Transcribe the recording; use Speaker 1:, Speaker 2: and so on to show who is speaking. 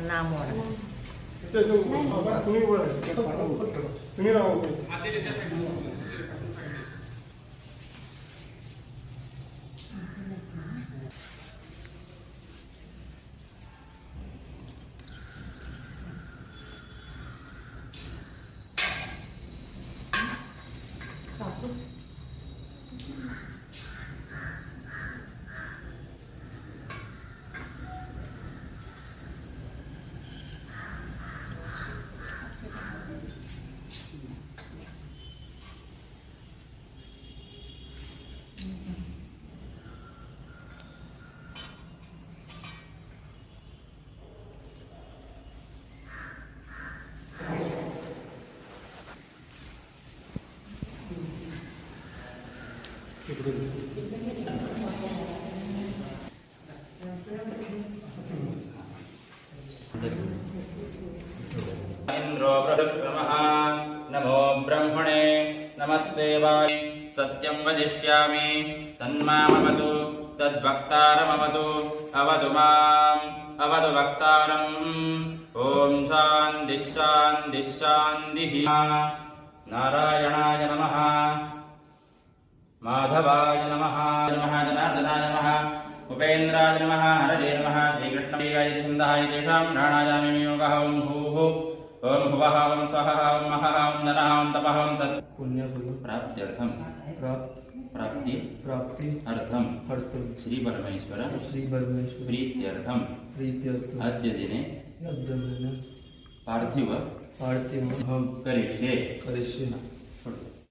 Speaker 1: नाम वाला
Speaker 2: तुम्ही राहू
Speaker 3: इंद्रो बृहद्ब्रह्मः नमो ब्रह्मणे नमस्ते वाय सत्यं वदिष्यामि तन्मामवतु तद्वक्तारमवतु अवतु माम् अवतु वक्तारम् ॐ शान्तिः शान्तिः शान्तिः नारायणाय नमः माधवाय नमः जनार्दनाय नमः उपेन्द्राय नमः हरये नमः श्रीकृष्णप्रियाय छन्दः तेषां प्राणायामि योगः ॐ भूः ॐ भुवः ॐ स्वः ॐ महः ॐ नरः ॐ तपः ॐ सत्
Speaker 2: पुण्यफल
Speaker 3: प्राप्त्यर्थं प्राप्ति अर्थं श्री परमेश्वर प्रीत्यर्थं अद्य दिने पार्थिव
Speaker 2: हम
Speaker 3: करिष्ये